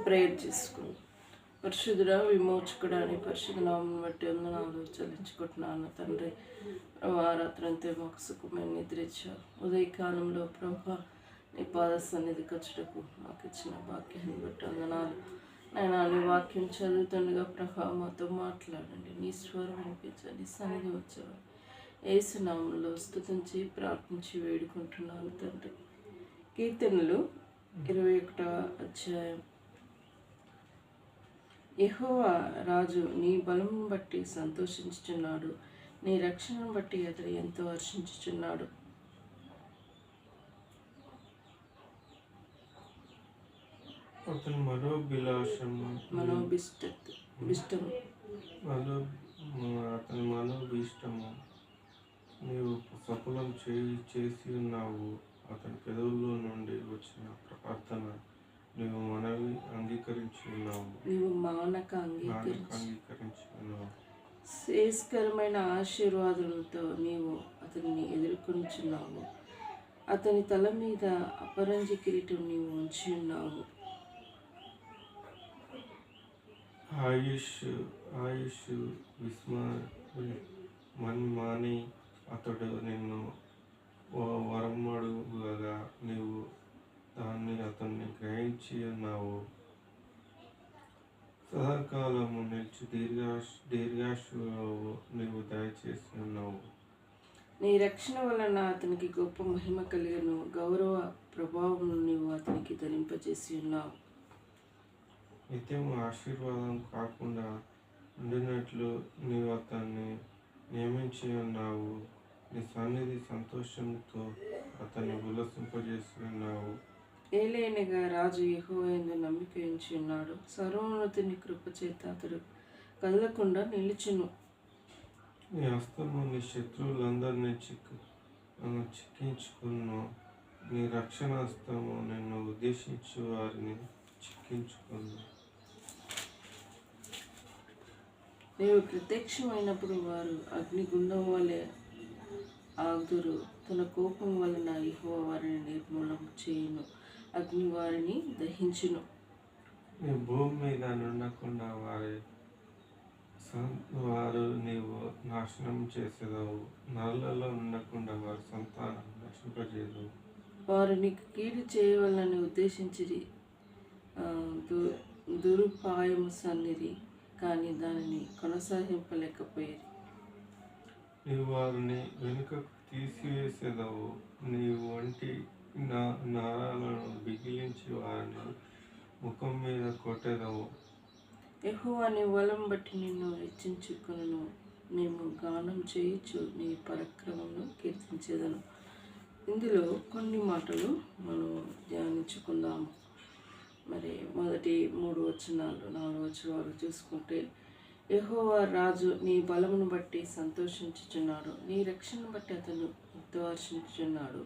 Prayer చేసుకుందాం. పరిశుద్ధుడ విమోచకుడాని పరిశుద్ధ నామం బట్టి వందనాలు చెల్లించుకుంటున్నాను తండ్రి. రాత్రంతే మాకు సుఖమైన నిద్రించావు. ఉదయకాలంలో ప్రభా నీ పాద సన్నిధికి వచ్చుటకు మాకు ఇచ్చిన భాగ్యాన్ని బట్టి వందనాలు. నేను నీ వాక్యం చదువుతుండగా ప్రభా మాతో మాట్లాడండి. నీ స్వరం వినిపించండి. సన్నిధి వచ్చావు యేసు నామంలో స్తుతించి ప్రార్థించి వేడుకుంటున్నాను తండ్రి. కీర్తనలు 21వ అధ్యాయం. యెహోవా రాజు నీ బలమును బట్టి సంతోషించుచున్నాడు, నీ రక్షణను బట్టి అతడు ఎంతో హర్షించుచున్నాడు. అతని మనోభిష్టము నీవు సఫలం చేసి ఉన్నావు. అతని పెదవుల్లో నుండి వచ్చిన ప్రార్థన నీవు మనవి అంగీకరించి ఉన్నావు. నీవు మానక అంగీకరించి ఉన్నావు. శ్రేయస్కరమైన ఆశీర్వాదాలతో నీవు అతన్ని ఎదుర్కొంటున్నావు. అతని తల మీద అపరంజి కిరీటం నీవు ఉంచి ఉన్నావు. ఆయుష్ మన్మాని అతడు నిన్ను వరమడుగగా నీవు దాన్ని అతన్ని గ్రహించి ఉన్నావు. సదాకాలము నిలిచి దీర్ఘాశు నీవు దయచేసి ఉన్నావు. నీ రక్షణ వలన అతనికి గొప్ప మహిమ కలిగను, గౌరవ ప్రభావం నీవు అతనికి ధరింపజేసి ఉన్నావు. నిత్యము ఆశీర్వాదం కాకుండా ఉండినట్లు నీవు అతన్ని నియమించి ఉన్నావు. నీ సన్నిధి సంతోషంతో అతన్ని ఉల్లసింపజేసి ఉన్నావు. ఏలైనగా రాజు యెహోవా యందు నమ్మిక ఉంచి ఉన్నాడు. సర్వోన్నతుని కృప చేత అతడు కదలకుండా నిలుచును. నీ హస్తము నీ శత్రువులందరినీ చిక్కించుకును. నీ రక్షణ హస్తము నిన్ను ఉద్దేశించి వారిని చిక్కించుకును. నీవు ప్రత్యక్షమైనప్పుడు వారు అగ్నిగుండం వలె ఆగుదురు. తన కోపం వలన యెహోవా వారిని నిర్మూలన చేయును, అగ్ని వారిని దహించును. నీ భూమి మీద నుండకుండా వారు నీవు నాశనం చేసేదావు. నరులలో ఉండకుండా వారి సంతానం నశింపజేయదు. వారు నీకు కీడు చేయవాలని ఉద్దేశించిరి, దురుపాయము సన్నిరి, కానీ దానిని కొనసాగింపలేకపోయేది. నీవు వారిని వెనుకకు తీసివేసేదావు. నీవు వంటి నరాలను బిగిలించి వారిని ముఖం మీద కొట్టేదావు. యెహోవా నీ బలం బట్టి నిన్ను హెచ్చించుకును. మేము గానం చేయొచ్చు నీ పరాక్రమమును కీర్తించేదను. ఇందులో కొన్ని మాటలు మనం ధ్యానించుకుందాము. మరి మొదటి 3 వచనాలు 4 వచనాలు చూసుకుంటే, యెహోవా రాజు నీ బలమును బట్టి సంతోషించుచున్నాడు, నీ రక్షణను బట్టి అతను ఎంతో హర్షించుచున్నాడు.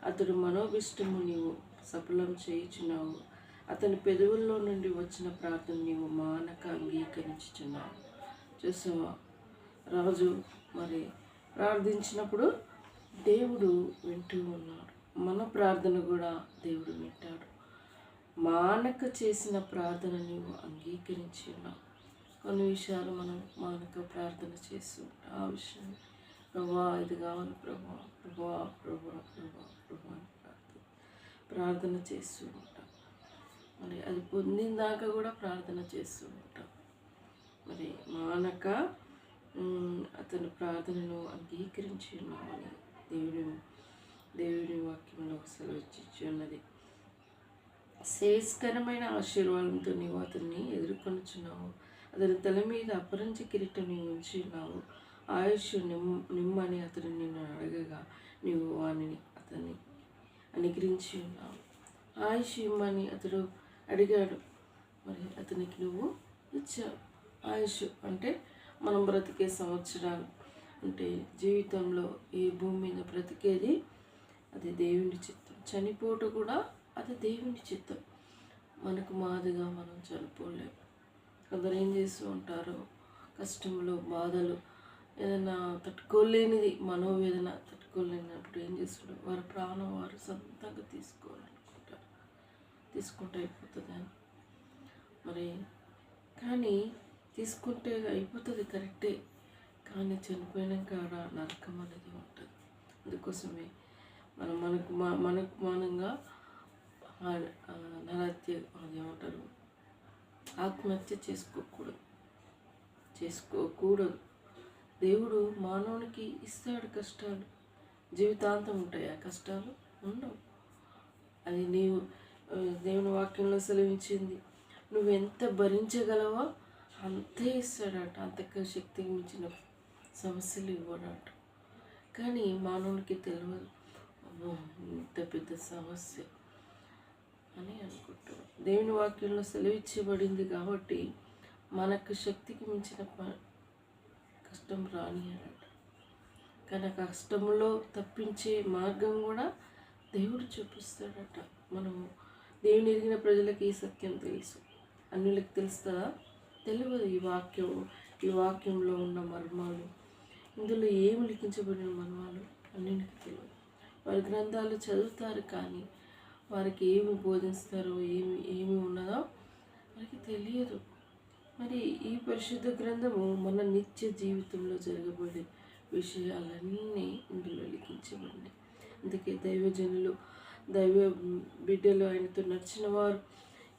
అతడు మనోభిష్టము నీవు సఫలం చేయుచున్నావు. అతని పెదవుల్లో నుండి వచ్చిన ప్రార్థన నీవు మానక అంగీకరించుచున్నావు. చూసావా, రాజు మరి ప్రార్థించినప్పుడు దేవుడు వింటూ ఉన్నాడు. మన ప్రార్థన కూడా దేవుడు వింటాడు. మానక చేసిన ప్రార్థన నీవు అంగీకరించి ఉన్నావు. కొన్ని విషయాలు మనం మానక ప్రార్థన చేస్తుంటాం. ఆ విషయం ప్రభా ఇది కావాలి, ప్రభా ప్రభా ప్రభా ప్రభా ప్రభా అని ప్రార్థన చేస్తూ ఉంటాం. మరి అది పొందిన దాకా కూడా ప్రార్థన చేస్తూ ఉంటాం. మరి మానక అతని ప్రార్థనను అంగీకరించి ఉన్నామని దేవుడి వాక్యంలో సెలవిచ్చి ఉన్నది. శ్రేయస్కరమైన ఆశీర్వాదంతో నీవు అతన్ని ఎదుర్కొనుచున్నావు. అతని తల మీద అపరంజి కిరీటం నీవు ఉంచి ఉన్నావు. ఆయుష్ నిమ్మని అతడు నిన్ను అడగగా నీవు అతన్ని అనుగ్రహించి ఉన్నావు. ఆయుష్ ఇమ్మని అతడు అడిగాడు, మరి అతనికి నువ్వు ఇచ్చావు. ఆయుష్ అంటే మనం బ్రతికే సంవత్సరాలు, అంటే జీవితంలో ఈ భూమి మీద బ్రతికేది అది దేవుని చిత్తం. చనిపోవటం కూడా అది దేవుని చిత్తం. మనకు మాదిగా మనం చనిపోలేము. కొందరు ఏం చేస్తూ ఉంటారో, కష్టంలో బాధలు ఏదైనా తట్టుకోలేనిది, మనోవేదన తట్టుకోలేనప్పుడు ఏం చేస్తాడు, వారి ప్రాణం వారు సొంతంగా తీసుకుంటే అయిపోతుంది అని. మరి కానీ తీసుకుంటే అయిపోతుంది కరెక్టే, కానీ చనిపోయినాక నరకం అనేది ఉంటుంది. అందుకోసమే మనకు మానంగా నరహత్య ఏమంటారు, ఆత్మహత్య చేసుకోకూడదు. దేవుడు మానవునికి ఇస్తాడు కష్టాలు, జీవితాంతం ఉంటాయి ఆ కష్టాలు? ఉండవు. అది దేవుని వాక్యంలో సెలవించింది, నువ్వు ఎంత భరించగలవో అంతే ఇస్తాడట, అంతకు శక్తికి మించిన సమస్యలు ఇవ్వడట. కానీ మానవునికి తెలియదు, ఇంత పెద్ద సమస్య అని అనుకుంటాం. దేవుని వాక్యంలో సెలవిచ్చబడింది కాబట్టి మనకు శక్తికి మించిన కష్టం రానియడట. కానీ ఆ కష్టంలో తప్పించే మార్గం కూడా దేవుడు చూపిస్తాడట. మనము దేవుని ఎరిగిన ప్రజలకు ఈ సత్యం తెలుసు, అన్యులకు తెలుస్తుందా? తెలియదు. ఈ వాక్యంలో ఉన్న మర్మాలు, ఇందులో ఏమి లిఖించబడిన మర్మాలు అన్నిటికీ తెలియదు. వారి గ్రంథాలు చదువుతారు కానీ వారికి ఏమి బోధిస్తారో ఏమి ఉన్నదో వారికి తెలియదు. మరి ఈ పరిశుద్ధ గ్రంథము మన నిత్య జీవితంలో జరగబడే విషయాలన్నీ ఇందులో లిఖించబడినాయి. అందుకే దైవజనులు, దైవ బిడ్డలు, ఆయనతో నడిచిన వారు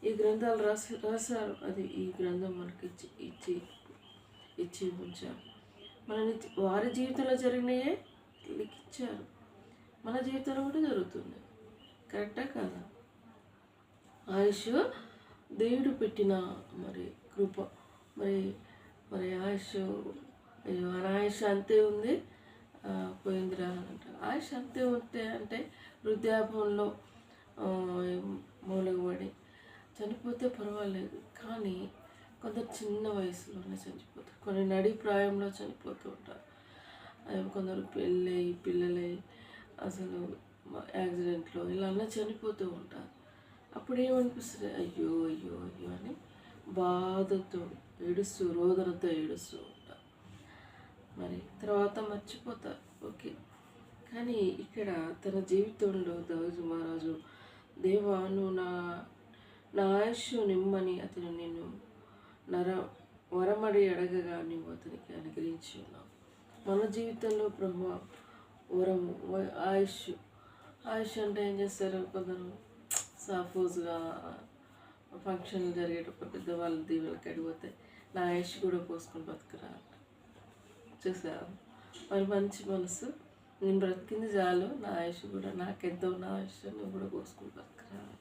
ఈ గ్రంథాలు రాశారు. అది ఈ గ్రంథం మనకి ఇచ్చి ఉంచారు. వారి జీవితంలో జరిగినాయే లిఖించారు, మన జీవితంలో కూడా జరుగుతుంది. కరెక్టా కాదా? ఆయుష్ దేవుడు పెట్టిన మరి కృప. మరి ఆయుష్ అంతే ఉంది, పోయిందిరా అంటారు. ఆయుష్ అంతే ఉంటే అంటే వృద్ధాపంలో మూలగబడి చనిపోతే పర్వాలేదు, కానీ కొందరు చిన్న వయసులోనే చనిపోతారు, కొన్ని నడి ప్రాయంలో చనిపోతూ ఉంటారు. కొందరు పిల్లలై అసలు యాక్సిడెంట్లో ఇలా చనిపోతూ ఉంటారు. అప్పుడు ఏమనిపిస్తుంది, అయ్యో అయ్యో అయ్యో అని బాధతో రోదనతో ఏడుస్తూ ఉంటారు. మరి తర్వాత మర్చిపోతారు, ఓకే. కానీ ఇక్కడ తన జీవితంలో దావీదు మహారాజు, దేవా నువ్వు నా ఆయుష్ నిమ్మని అతను నిన్ను వరమడి అడగగా నువ్వు అతనికి అనుగ్రహించి ఉన్నావు. మన జీవితంలో ప్రభువా వరము, ఆయుష్ అంటే ఏం చేస్తారు కొందరు, సపోజ్గా ఫంక్షన్లు జరిగేటప్పుడు పెద్దవాళ్ళ దీవులకి అడిగిపోతే నా ఆయుష్ కూడా పోసుకొని బతుకురా అంట. చూసావా? మరి మంచి మనసు, నేను బ్రతికింది చాలు, నా ఆయుష్ కూడా నాకెంతో నా ఆయుష్ నువ్వు కూడా పోసుకొని బతుకురా అంట.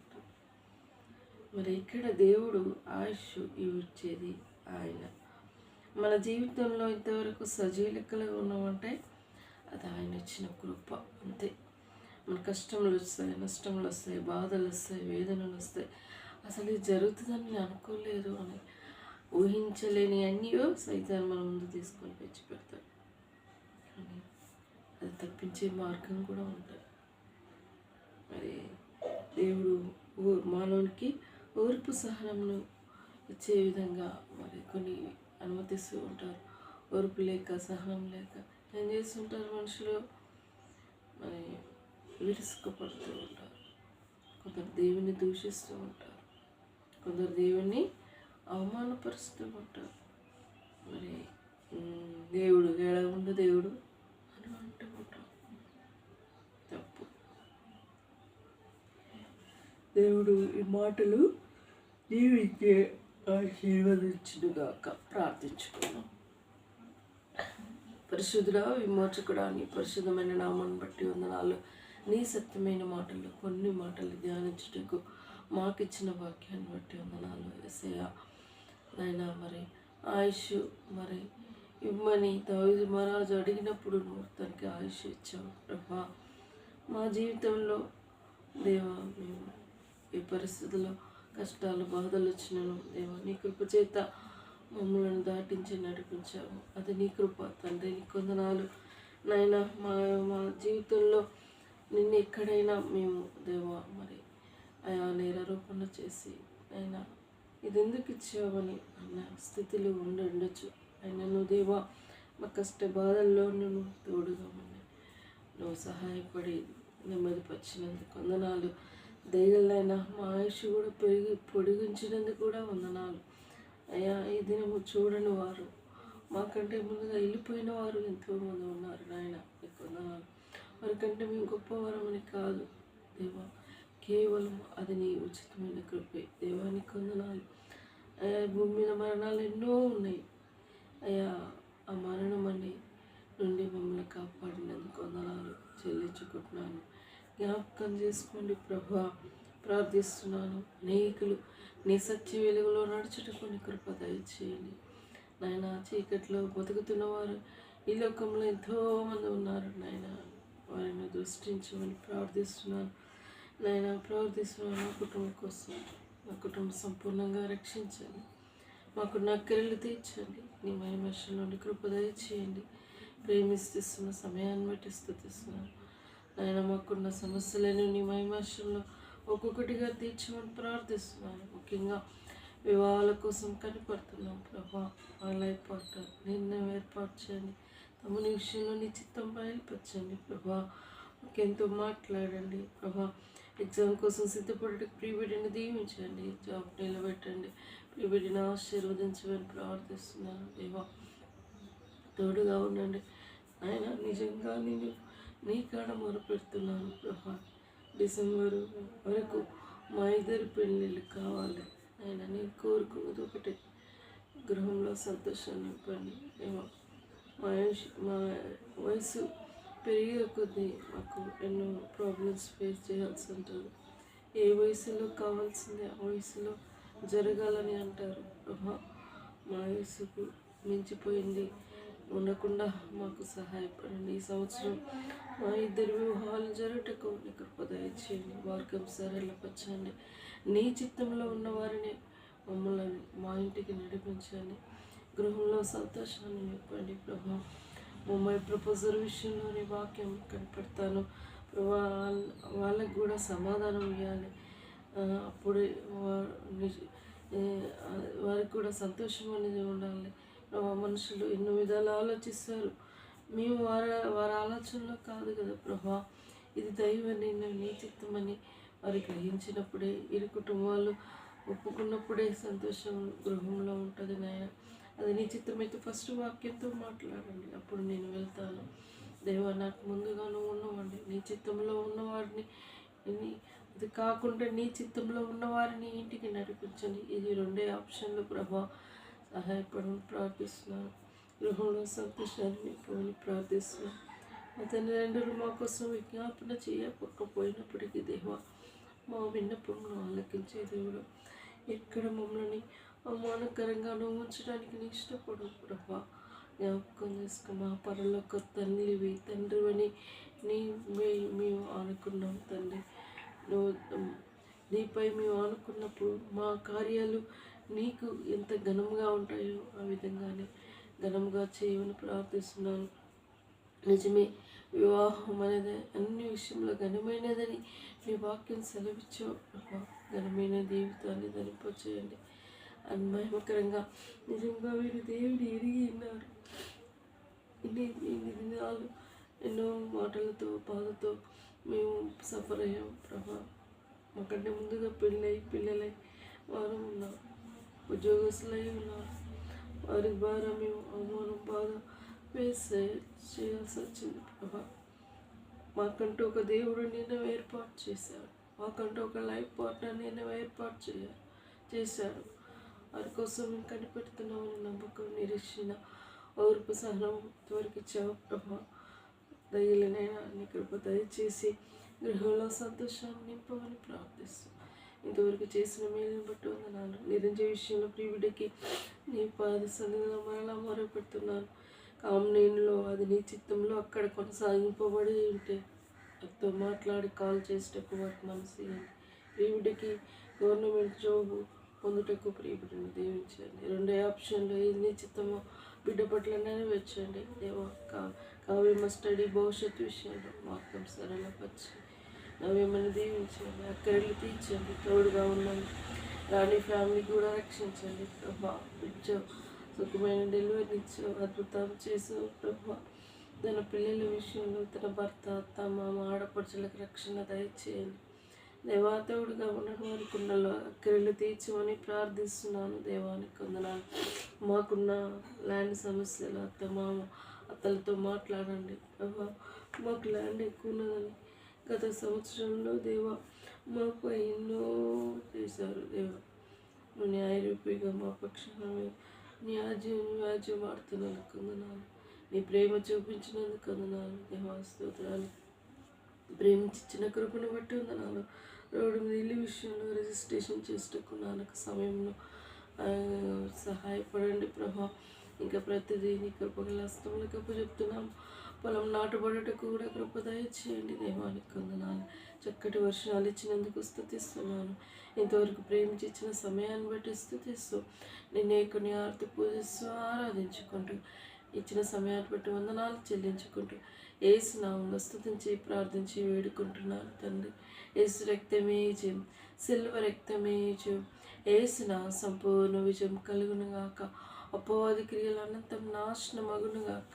మరి ఇక్కడ దేవుడు ఆయుష్ ఇచ్చేది ఆయన. మన జీవితంలో ఇంతవరకు సజీలకలుగా ఉన్నామంటే అది ఆయన ఇచ్చిన కృప అంతే. మన కష్టములు వస్తాయి, నష్టములు వస్తాయి, బాధలు వస్తాయి, వేదనలు వస్తాయి. అసలు ఇది జరుగుతుందని నేను అనుకోలేదు అని ఊహించలేని అన్నీయో సైతాన్ని మన ముందు తీసుకొని పెంచి పెడతాడు. కానీ అది తప్పించే మార్గం కూడా ఉంటుంది. మరి దేవుడు మానవునికి ఓర్పు సహనంను ఇచ్చే విధంగా మరి కొన్ని అనుమతిస్తూ ఉంటారు. ఓర్పు లేక, సహనం లేక ఏం చేస్తుంటారు మనుషులు, మరి విరుసుకుపడుతూ ఉంటారు. కొందరు దేవుని దూషిస్తూ ఉంటారు, కొందరు దేవుని అవమానపరుస్తూ ఉంటారు. మరి దేవుడు ఎలా ఉండు దేవుడు అని అంటూ ఉంటారు. తప్పు. దేవుడు ఈ మాటలు నీవికే ఆశీర్వదించుగాక. ప్రార్థించుకున్నాం. పరిశుద్ధుడా, విమోచకుడా, నీ పరిశుద్ధమైన నామాన్ని బట్టి వందనాలు. నీ సత్యమైన మాటలు, కొన్ని మాటలు ధ్యానించుటకు మాకిచ్చిన వాక్యాన్ని బట్టి వందనాలు. యేసయ్యా నాయనా, మరి ఆయుష్ మరి ఇవ్వమని దావీదు మహారాజు అడిగినప్పుడు నువ్వు తనకి ఆయుష్ ఇచ్చావు ప్రభా. మా జీవితంలో దేవా మేము ఏ పరిస్థితుల్లో కష్టాలు, బాధలు వచ్చినాను దేవా, నీ కృప చేత మమ్మల్ని దాటించి నడిపించావు. అది నీ కృప తండ్రి, నీ వందనాలు నాయనా. మా జీవితంలో నిన్ను ఎక్కడైనా మేము దేవా మరి నేరారోపణ చేసి అయినా ఇది ఎందుకు ఇచ్చావని అన్న స్థితిలో ఉండొచ్చు. అయినా నువ్వు దేవా మా కష్ట బాధల్లో నువ్వు తోడుగా ఉన్నాయి, నువ్వు సహాయపడి నెమ్మదిపరిచినందుకు వందనాలు దయగలైనా మా ఆయుష్ కూడా పొడిగించినందుకు కూడా వందనాలు అయ్యా. ఈ దినము చూడని వారు, మాకంటే ముందుగా వెళ్ళిపోయిన వారు ఎంతోమంది ఉన్నారు నాయన, నీకు వందనాలు. వారికంటే మేము గొప్పవారమని కాదు దేవా, కేవలం అది నీ ఉచితమైన కృపే దేవా, నీకు వందనాలు అయ్యా. భూమి మీద మరణాలు ఎన్నో ఉన్నాయి అయ్యా, ఆ మరణం నుండి మమ్మల్ని కాపాడినందుకు వందనాలు చెల్లించుకుంటున్నాను. జ్ఞాపకం చేసుకోండి ప్రభా, ప్రార్థిస్తున్నాను. అనేకులు నీ సత్య వెలుగులో నడుచుటకు నీ కృప దయచేయండి నాయన. చీకట్లో బతుకుతున్నవారు ఈ లోకంలో ఎంతోమంది ఉన్నారు నాయన, వారిని దృష్టించమని ప్రార్థిస్తున్నాను నాయన. ప్రార్థిస్తున్నాను నా కుటుంబం కోసం, నా కుటుంబం సంపూర్ణంగా రక్షించండి, మాకు నక్కరలు తీర్చండి, నీ మహిమర్శం నుండి కృప దయచేయండి. ప్రేమిస్తున్న సమయాన్ని బట్టి స్తుతిస్తున్నాను నాయన. మాకున్న సమస్యలను నీ మహిమర్శంలో ఒక్కొక్కటిగా తీర్చమని ప్రార్థిస్తున్నాను. ముఖ్యంగా వివాహాల కోసం కనిపడుతున్నాం ప్రభా, వాళ్ళ ఏర్పాటు నిర్ణయం ఏర్పాటు చేయండి. తమని విషయంలో నీ చిత్తం బయలుపరచండి ప్రభా, మాకెంతో మాట్లాడండి ప్రభా. ఎగ్జామ్ కోసం సిద్ధపడేటకు ప్రీబిడ్ని దీవించండి, జాబ్ నిలబెట్టండి, ప్రీబిడ్ని ఆశీర్వదించమని ప్రార్థిస్తున్నాను దేవా. తోడుగా ఉండండి ఆయన. నిజంగా నేను నీ కాడ మొరపెడుతున్నాను ప్రభా. డిసెంబరు వరకు మా ఇద్దరి పెళ్ళిళ్ళు కావాలి ఆయన. నేను కోరుకున్నది ఒకటే, గృహంలో సంతోషాన్ని నింపండి ఏమో. మా వయసు పెరిగే కొద్దీ మాకు ఎన్నో ప్రాబ్లమ్స్ ఫేస్ చేయాల్సి ఉంటుంది. ఏ వయసులో కావాల్సిందే ఆ వయసులో జరగాలని అంటారు ప్రభా. మా వయసుకు మించిపోయింది ఉండకుండా మాకు సహాయపడండి. ఈ సంవత్సరం మా ఇద్దరి వివాహాలు జరుగుటకు నీ కృప దయచేయండి, మార్గం సరళపరచండి. నీ చిత్తంలో ఉన్న వారిని మమ్మల్ని మా ఇంటికి నడిపించండి, గృహంలో సంతోషాన్ని నింపండి ప్రభా. ముంబై ప్రపోజల్ విషయంలో నీ వాక్యం కనిపెడతాను ప్రభా. వాళ్ళకు కూడా సమాధానం ఇవ్వాలి, అప్పుడే వారికి కూడా సంతోషం అనేది ఉండాలి. మనుషులు ఎన్నో విధాలు ఆలోచిస్తారు, మేము వారి ఆలోచనలో కాదు కదా ప్రభా. ఇది దైవ నిర్ణయం, నీ చిత్తమని వారు గ్రహించినప్పుడే, ఇరు కుటుంబాలు ఒప్పుకున్నప్పుడే సంతోషం గృహంలో ఉంటుంది నాయన. అది నీ చిత్తమైతే ఫస్ట్ వాక్యంతో మాట్లాడండి, అప్పుడు నేను వెళ్తాను దేవా. నాకు ముందుగా నువ్వు ఉన్నవాడిని, నీ చిత్తంలో ఉన్నవాడిని, ఇది కాకుండా నీ చిత్తంలో ఉన్నవారిని ఇంటికి నడిపించండి. ఇది రెండే ఆప్షన్లు ప్రభా, సహాయపడమని ప్రార్థిస్తున్నాను. గృహంలో సంతోషాన్ని నింపమని ప్రార్థిస్తున్నాను. అతని రెండరు మా కోసం విజ్ఞాపన చేయకపోయినప్పటికీ దేవా, మా విన్నపంను ఆలకించే దేవుడు, ఎక్కడ మమ్మల్ని అవమానకరంగా నువ్వు ఉంచడానికి నీ ఇష్టపడు ప్రభా. జ్ఞాపకం చేసుకుని మా పరలోక తండ్రివని మేము ఆనుకున్నాం తండ్రి. నీపై మేము ఆనుకున్నప్పుడు మా కార్యాలు నీకు ఎంత ఘనంగా ఉంటాయో ఆ విధంగానే ఘనంగా చేయమని ప్రార్థిస్తున్నాను. నిజమే, వివాహం అనేది అన్ని విషయంలో ఘనమైనదని నీ వాక్యం సెలవిచ్చావు ప్రభా. ఘనమైన జీవితాన్ని ధరింపచేయండి అని మహిమకరంగా. నిజంగా వీరు దేవుడు ఎరిగి ఉన్నారు. ఇన్ని దినాలు ఎన్నో మాటలతో బాధతో మేము సఫర్ అయ్యాం ప్రభా. మాకంటే ముందుగా పిల్లలై వారు ఉన్నారు, ఉద్యోగస్తులై ఉన్నారు. వారి ద్వారా మేము అవమానం బాధ చేయాల్సి వచ్చింది ప్రభా. మాకంటూ ఒక దేవుడు నిర్ణయం ఏర్పాటు చేశాడు, మాకంటూ ఒక లైఫ్ పార్ట్నర్ నిర్ణయం ఏర్పాటు చేశాడు. వారి కోసం మేము కనిపెడుతున్నామని నమ్మకం, నిరీక్షణ, ఓర్పు, సహనం వరకు ఇచ్చావు ప్రభా. దయలనైనా నీ కృప దయచేసి గృహంలో సంతోషాన్ని నింపమని ప్రార్థిస్తాం. ఇంతవరకు చేసిన మేలుని బట్టి వందనాలు. నిరంజన విషయంలో ప్రియుడికి నీ పాద సన్నిధిలో మరలా మొరపెడుతున్నాను. కామ్నేనులో అది నీ చిత్తంలో అక్కడ కొనసాగింపబడి ఉంటే అతతో మాట్లాడి కాల్ చేసేటకు వాటి మనసు ఇవ్వండి. ప్రియుడికి గవర్నమెంట్ జాబ్ పొందుటకు ప్రియుడిని దీవించండి. రెండో ఆప్షన్లో ఏది నీ చిత్తమో బిడ్డ పట్ల నెరవేర్చండి దేవా. కావ్యమ స్టడీ భవిష్యత్తు విషయంలో మార్గం సరళపరిచి నవ్యమని దీవించండి, అక్కడికి తీర్చండి, తోడుగా ఉండండి. రాణి ఫ్యామిలీ కూడా రక్షించండి ప్రభా. సుఖమైన డెలివరీ ఇచ్చు, అద్భుతం చేసు ప్రభా. తన పిల్లల విషయంలో తన భర్త, అత్త, మామ, ఆడపడుచులకు రక్షణ దయచేయండి. దేవాతవుడిగా ఉండడం వారి కుండలో అక్కర్లు తీర్చమని ప్రార్థిస్తున్నాను. దేవానికి వందనాలు. మాకున్న ల్యాండ్ సమస్యలు అత్తలతో మాట్లాడండి ప్రభా. మాకు ల్యాండ్ ఎక్కువ ఉన్నదని గత సంవత్సరంలో దేవా మాకు ఎన్నో చేశారు దేవా. న్యాయరూపిగా మా పక్షాన వ్యాజ్యం ఆడుతున్నందుకు వందనాలు. నీ ప్రేమ చూపించినందుకు వందనాలు దేవా. స్తోత్రాలు. ప్రేమించిన కృపను బట్టి వందనాలు. రోడ్డు మీద ఇల్లు విషయంలో రిజిస్ట్రేషన్ చేసుటకు నాన్నకు సమయంలో సహాయపడండి ప్రభా. ఇంకా ప్రతిదీ నీ కృపగల హస్తములకు అప్పచెప్తున్నాం. పొలం నాటుబడుటకు కూడా కృప దయచేయండి దేవానికి వందనాలు. చక్కటి వర్షాలు ఇచ్చినందుకు స్తుతిస్తున్నాను. ఇంతవరకు ప్రేమించి ఇచ్చిన సమయాన్ని బట్టి స్తుతిస్తూ నిన్నే కొన్ని ఆర్తి పూజిస్తూ ఆరాధించుకుంటూ ఇచ్చిన సమయాన్ని బట్టి వందనాలు చెల్లించుకుంటూ యేసు నామములో స్తుతించి ప్రార్థించి వేడుకుంటున్నాను తండ్రి. యేసు రక్తమే జయం, సిల్వ రక్తమే జయం. యేసు నా సంపూర్ణ విజయం కలుగునుగాక. అపవాది క్రియలు అనంతం నాశనమగునుగాక.